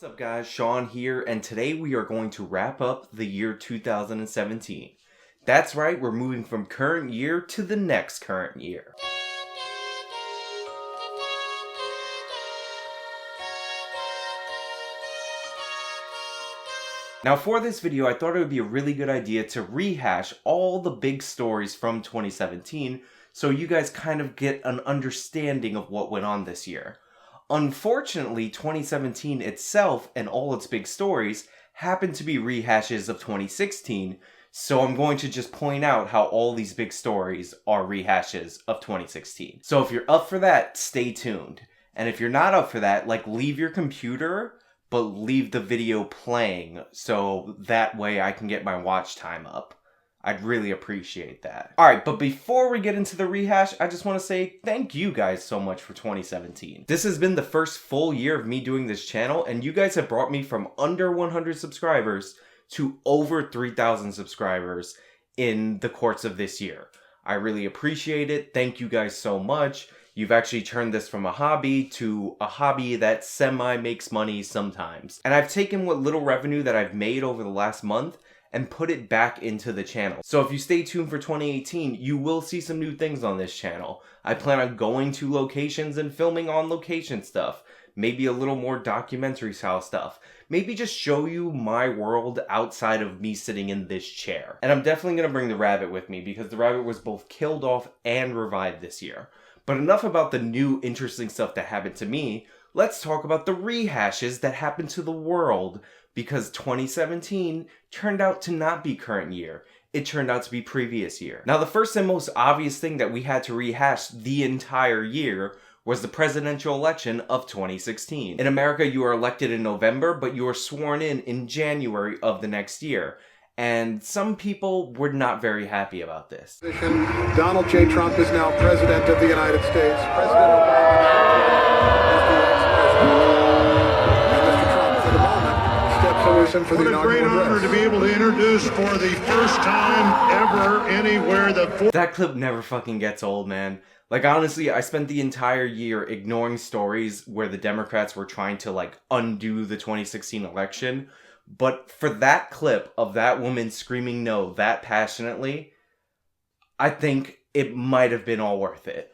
What's up guys, Sean here, and today we are going to wrap up the year 2017. That's right, we're moving from current year to the next current year. Now for this video, I thought it would be a really good idea to rehash all the big stories from 2017 so you guys kind of get an understanding of what went on this year. Unfortunately, 2017 itself and all its big stories happen to be rehashes of 2016, so I'm going to just point out how all these big stories are rehashes of 2016. So if you're up for that, stay tuned. And if you're not up for that, leave your computer, but leave the video playing so that way I can get my watch time up. I'd really appreciate that. Alright, but before we get into the rehash, I just want to say thank you guys so much for 2017. This has been the first full year of me doing this channel, and you guys have brought me from under 100 subscribers to over 3,000 subscribers in the course of this year. I really appreciate it. Thank you guys so much. You've actually turned this from a hobby to a hobby that semi makes money sometimes. And I've taken what little revenue that I've made over the last month and put it back into the channel. So if you stay tuned for 2018, you will see some new things on this channel. I plan on going to locations and filming on location stuff. Maybe a little more documentary style stuff. Maybe just show you my world outside of me sitting in this chair. And I'm definitely gonna bring the rabbit with me because the rabbit was both killed off and revived this year. But enough about the new interesting stuff that happened to me. Let's talk about the rehashes that happened to the world, because 2017 turned out to not be current year. It turned out to be previous year. Now, the first and most obvious thing that we had to rehash the entire year was the presidential election of 2016. In America, you are elected in November, but you are sworn in January of the next year. And some people were not very happy about this. Donald J. Trump is now President of the United States. President Obama is the ex-president. And Mr. Trump, for the moment, steps loose in for the inaugural address. What a great honor to be able to introduce for the first time ever anywhere That clip never fucking gets old, man. Honestly, I spent the entire year ignoring stories where the Democrats were trying to, undo the 2016 election. But for that clip of that woman screaming no that passionately, I think it might have been all worth it.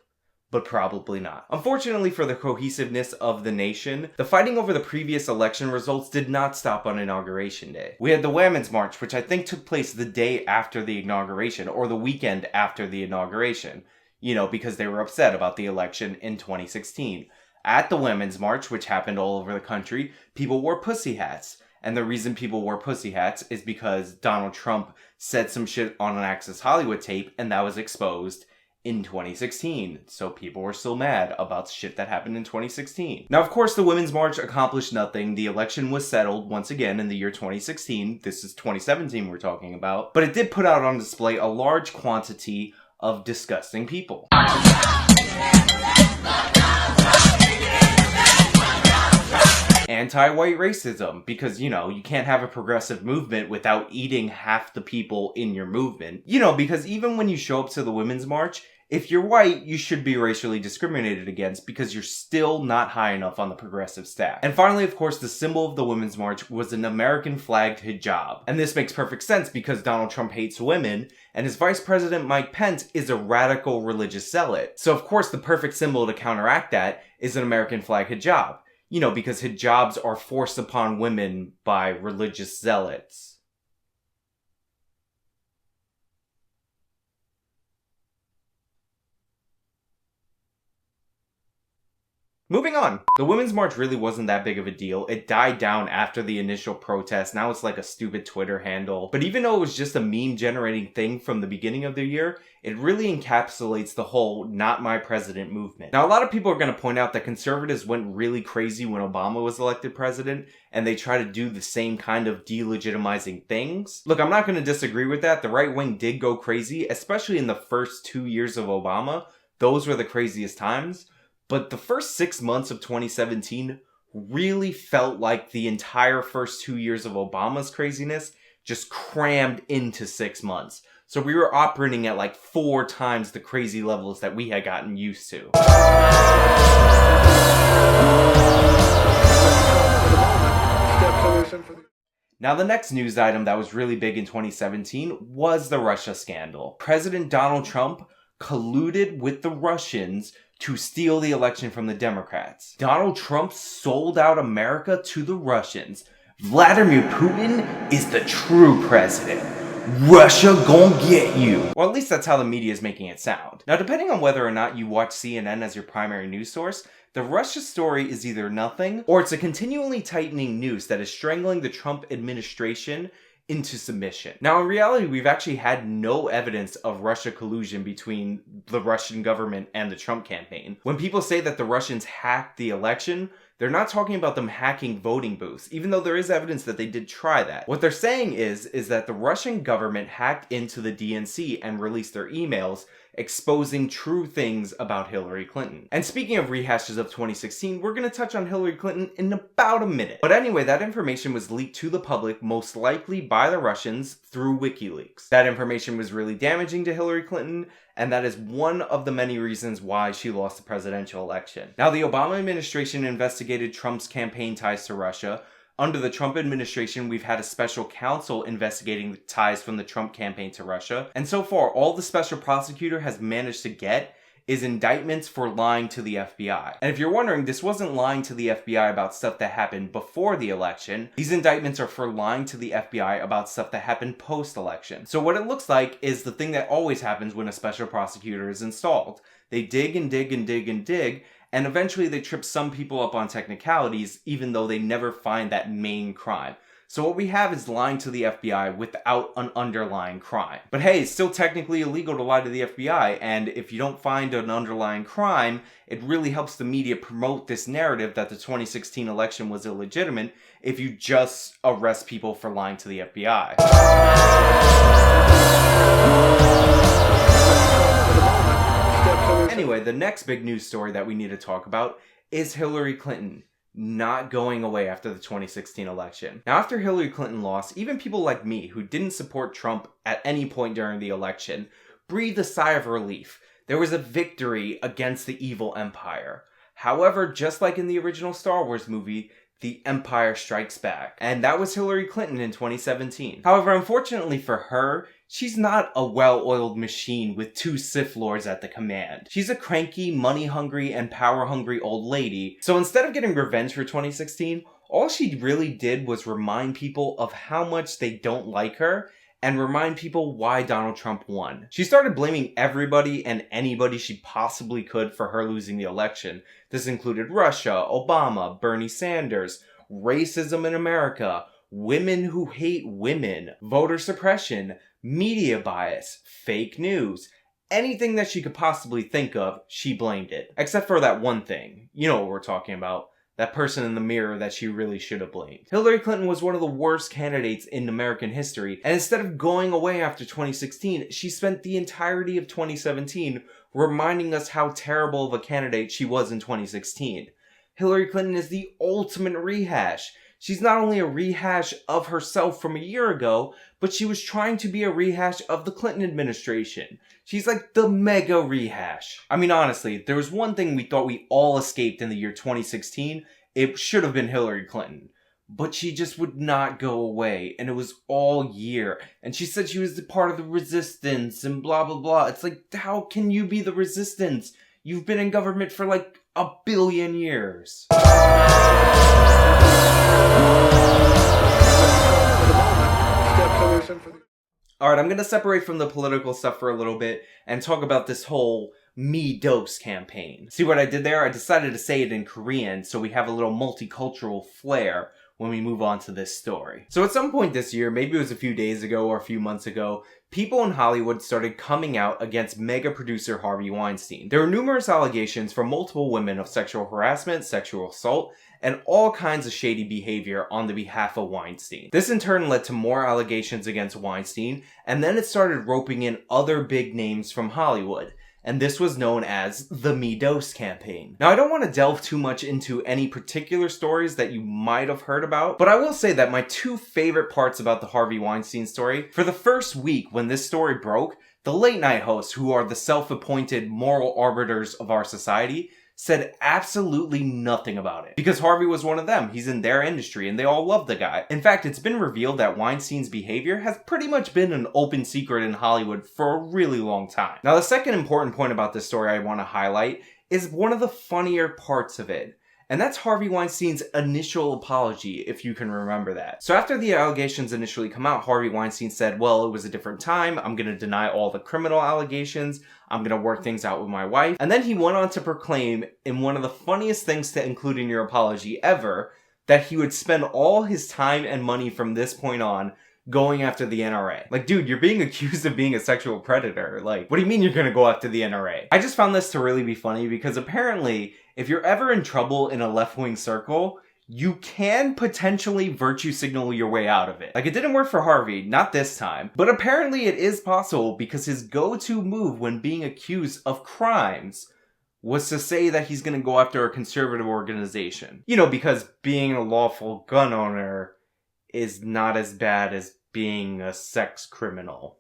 But probably not. Unfortunately for the cohesiveness of the nation, the fighting over the previous election results did not stop on Inauguration Day. We had the Women's March, which I think took place the day after the inauguration, or the weekend after the inauguration. Because they were upset about the election in 2016. At the Women's March, which happened all over the country, people wore pussy hats. And the reason people wore pussy hats is because Donald Trump said some shit on an Access Hollywood tape, and that was exposed in 2016. So people were still mad about shit that happened in 2016. Now, of course, the Women's March accomplished nothing. The election was settled once again in the year 2016. This is 2017 we're talking about. But it did put out on display a large quantity of disgusting people. Anti-white racism, because, you can't have a progressive movement without eating half the people in your movement. Because even when you show up to the Women's March, if you're white, you should be racially discriminated against because you're still not high enough on the progressive stack. And finally, of course, the symbol of the Women's March was an American flagged hijab. And this makes perfect sense because Donald Trump hates women, and his Vice President Mike Pence is a radical religious zealot. So of course, the perfect symbol to counteract that is an American flag hijab. Because hijabs are forced upon women by religious zealots. Moving on. The Women's March really wasn't that big of a deal. It died down after the initial protest. Now it's like a stupid Twitter handle. But even though it was just a meme generating thing from the beginning of the year, it really encapsulates the whole not my president movement. Now, a lot of people are going to point out that conservatives went really crazy when Obama was elected president, and they try to do the same kind of delegitimizing things. Look, I'm not going to disagree with that. The right wing did go crazy, especially in the first 2 years of Obama. Those were the craziest times. But the first 6 months of 2017 really felt like the entire first 2 years of Obama's craziness just crammed into 6 months. So we were operating at 4 times the crazy levels that we had gotten used to. Now, the next news item that was really big in 2017 was the Russia scandal. President Donald Trump colluded with the Russians to steal the election from the Democrats. Donald Trump sold out America to the Russians. Vladimir Putin is the true president. Russia gon' get you. Or at least that's how the media is making it sound. Now, depending on whether or not you watch CNN as your primary news source, the Russia story is either nothing, or it's a continually tightening noose that is strangling the Trump administration into submission. Now, in reality, we've actually had no evidence of Russia collusion between the Russian government and the Trump campaign. When people say that the Russians hacked the election, they're not talking about them hacking voting booths, even though there is evidence that they did try that. What they're saying is that the Russian government hacked into the DNC and released their emails exposing true things about Hillary Clinton. And speaking of rehashes of 2016, we're going to touch on Hillary Clinton in about a minute. But anyway, that information was leaked to the public, most likely by the Russians, through WikiLeaks. That information was really damaging to Hillary Clinton, and that is one of the many reasons why she lost the presidential election. Now, the Obama administration investigated Trump's campaign ties to Russia. Under the Trump administration, we've had a special counsel investigating the ties from the Trump campaign to Russia. And so far, all the special prosecutor has managed to get is indictments for lying to the FBI. And if you're wondering, this wasn't lying to the FBI about stuff that happened before the election. These indictments are for lying to the FBI about stuff that happened post-election. So what it looks like is the thing that always happens when a special prosecutor is installed. They dig and dig and dig and dig, and eventually they trip some people up on technicalities, even though they never find that main crime. So what we have is lying to the FBI without an underlying crime. But hey, it's still technically illegal to lie to the FBI, and if you don't find an underlying crime, it really helps the media promote this narrative that the 2016 election was illegitimate if you just arrest people for lying to the FBI. Anyway, the next big news story that we need to talk about is Hillary Clinton not going away after the 2016 election. Now, after Hillary Clinton lost, even people like me who didn't support Trump at any point during the election breathed a sigh of relief. There was a victory against the evil empire. However, just like in the original Star Wars movie, the Empire Strikes Back. And that was Hillary Clinton in 2017. However, unfortunately for her, she's not a well-oiled machine with two Sith Lords at the command. She's a cranky, money-hungry, and power-hungry old lady. So instead of getting revenge for 2016, all she really did was remind people of how much they don't like her and remind people why Donald Trump won. She started blaming everybody and anybody she possibly could for her losing the election. This included Russia, Obama, Bernie Sanders, racism in America, women who hate women, voter suppression, media bias, fake news. Anything that she could possibly think of, she blamed it. Except for that one thing. You know what we're talking about. That person in the mirror that she really should have blamed. Hillary Clinton was one of the worst candidates in American history, and instead of going away after 2016, she spent the entirety of 2017 reminding us how terrible of a candidate she was in 2016. Hillary Clinton is the ultimate rehash. She's not only a rehash of herself from a year ago, but she was trying to be a rehash of the Clinton administration. She's like the mega rehash. I mean, honestly, if there was one thing we thought we all escaped in the year 2016, it should have been Hillary Clinton. But she just would not go away, and it was all year. And she said she was part of the resistance, and blah, blah, blah. It's like, how can you be the resistance? You've been in government for like 1 billion years. Alright, I'm going to separate from the political stuff for a little bit and talk about this whole Me Dose campaign. See what I did there? I decided to say it in Korean so we have a little multicultural flair when we move on to this story. So at some point this year, maybe it was a few days ago or a few months ago, people in Hollywood started coming out against mega producer Harvey Weinstein. There were numerous allegations from multiple women of sexual harassment, sexual assault, and all kinds of shady behavior on the behalf of Weinstein. This in turn led to more allegations against Weinstein, and then it started roping in other big names from Hollywood. And this was known as the Me Dose campaign. Now, I don't want to delve too much into any particular stories that you might have heard about, but I will say that my two favorite parts about the Harvey Weinstein story, for the first week when this story broke, the late night hosts, who are the self-appointed moral arbiters of our society, said absolutely nothing about it. Because Harvey was one of them. He's in their industry and they all love the guy. In fact, it's been revealed that Weinstein's behavior has pretty much been an open secret in Hollywood for a really long time. Now, the second important point about this story I want to highlight is one of the funnier parts of it. And that's Harvey Weinstein's initial apology, if you can remember that. So after the allegations initially come out, Harvey Weinstein said, well, it was a different time. I'm going to deny all the criminal allegations. I'm going to work things out with my wife. And then he went on to proclaim, in one of the funniest things to include in your apology ever, that he would spend all his time and money from this point on going after the NRA. Like, dude, you're being accused of being a sexual predator. Like, what do you mean you're gonna go after the NRA? I just found this to really be funny because apparently, if you're ever in trouble in a left-wing circle, you can potentially virtue signal your way out of it. Like, it didn't work for Harvey, not this time, but apparently it is possible because his go-to move when being accused of crimes was to say that he's gonna go after a conservative organization. You know, because being a lawful gun owner is not as bad as being a sex criminal.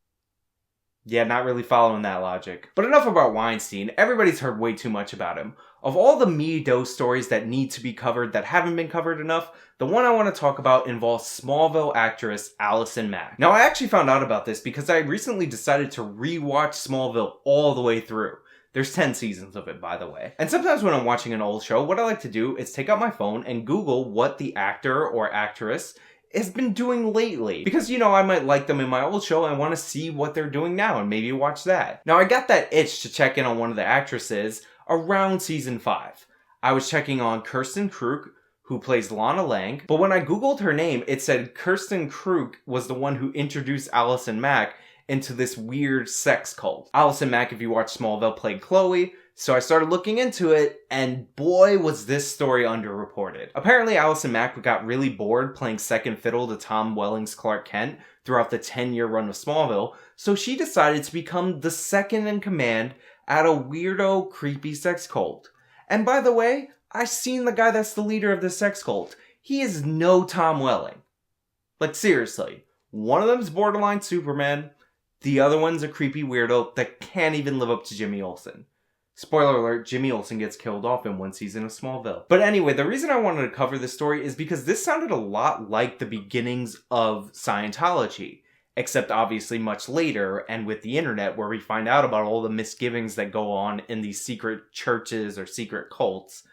Yeah, not really following that logic. But enough about Weinstein. Everybody's heard way too much about him. Of all the Me Doe stories that need to be covered that haven't been covered enough, the one I want to talk about involves Smallville actress Allison Mack. Now, I actually found out about this because I recently decided to rewatch Smallville all the way through. There's 10 seasons of it, by the way. And sometimes when I'm watching an old show, what I like to do is take out my phone and Google what the actor or actress has been doing lately. Because, you know, I might like them in my old show and I want to see what they're doing now and maybe watch that. Now, I got that itch to check in on one of the actresses around season 5. I was checking on Kirsten Krug, who plays Lana Lang, but when I googled her name, it said Kirsten Krug was the one who introduced Allison Mack into this weird sex cult. Allison Mack, if you watch Smallville, played Chloe, so I started looking into it, and boy was this story underreported. Apparently Allison Mack got really bored playing second fiddle to Tom Welling's Clark Kent throughout the 10-year run of Smallville, so she decided to become the second in command at a weirdo, creepy sex cult. And by the way, I've seen the guy that's the leader of this sex cult. He is no Tom Welling. Like, seriously. One of them's borderline Superman, the other one's a creepy weirdo that can't even live up to Jimmy Olsen. Spoiler alert, Jimmy Olsen gets killed off in one season of Smallville. But anyway, the reason I wanted to cover this story is because this sounded a lot like the beginnings of Scientology, except obviously much later and with the internet where we find out about all the misgivings that go on in these secret churches or secret cults,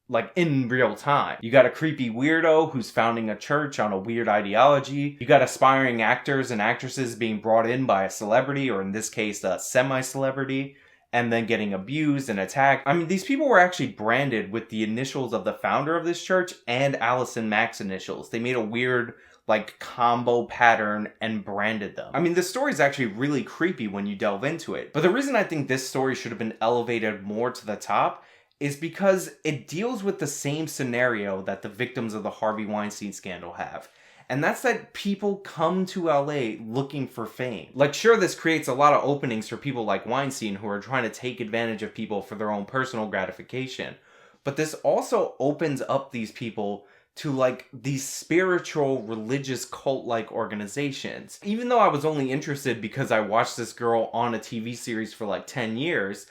like in real time. You got a creepy weirdo who's founding a church on a weird ideology. You got aspiring actors and actresses being brought in by a celebrity, or in this case, a semi-celebrity, and then getting abused and attacked. I mean, these people were actually branded with the initials of the founder of this church and Allison Mack's initials. They made a weird, like, combo pattern and branded them. I mean, this story is actually really creepy when you delve into it. But the reason I think this story should have been elevated more to the top is because it deals with the same scenario that the victims of the Harvey Weinstein scandal have. And that's that people come to LA looking for fame. Like, sure, this creates a lot of openings for people like Weinstein who are trying to take advantage of people for their own personal gratification. But this also opens up these people to, like, these spiritual, religious, cult-like organizations. Even though I was only interested because I watched this girl on a TV series for like 10 years,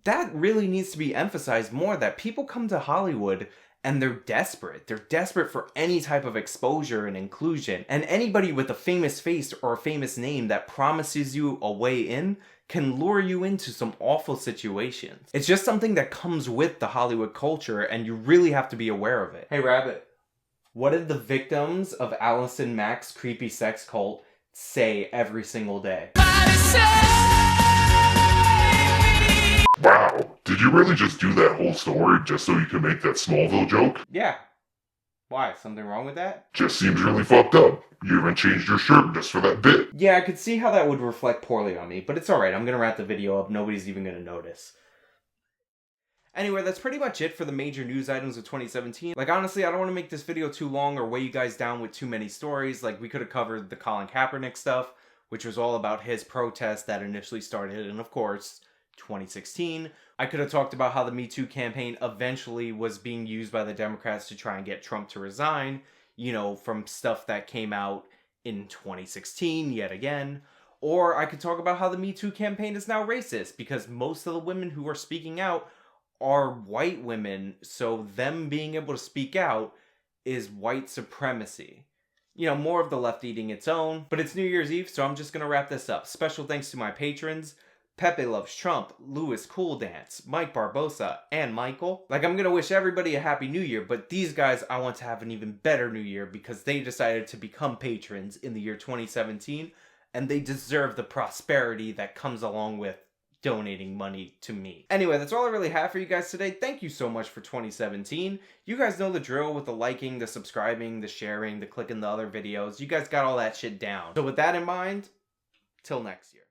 that really needs to be emphasized more, that people come to Hollywood and they're desperate. They're desperate for any type of exposure and inclusion. And anybody with a famous face or a famous name that promises you a way in can lure you into some awful situations. It's just something that comes with the Hollywood culture, and you really have to be aware of it. Hey, Rabbit, what did the victims of Allison Mack's creepy sex cult say every single day? Wow, did you really just do that whole story just so you could make that Smallville joke? Yeah. Why? Something wrong with that? Just seems really fucked up. You even changed your shirt just for that bit. Yeah, I could see how that would reflect poorly on me, but it's alright. I'm gonna wrap the video up. Nobody's even gonna notice. Anyway, that's pretty much it for the major news items of 2017. Like, honestly, I don't want to make this video too long or weigh you guys down with too many stories. Like, we could have covered the Colin Kaepernick stuff, which was all about his protest that initially started, and of course, 2016. I could have talked about how the Me Too campaign eventually was being used by the Democrats to try and get Trump to resign, you know, from stuff that came out in 2016 yet again. Or I could talk about how the Me Too campaign is now racist because most of the women who are speaking out are white women, so them being able to speak out is white supremacy. You know, more of the left eating its own. But it's New Year's Eve, so I'm just gonna wrap this up. Special thanks to my patrons: Pepe Loves Trump, Louis Cool Dance, Mike Barbosa, and Michael. Like, I'm gonna wish everybody a happy new year, but these guys, I want to have an even better new year because they decided to become patrons in the year 2017, and they deserve the prosperity that comes along with donating money to me. Anyway, that's all I really have for you guys today. Thank you so much for 2017. You guys know the drill with the liking, the subscribing, the sharing, the clicking the other videos. You guys got all that shit down. So with that in mind, till next year.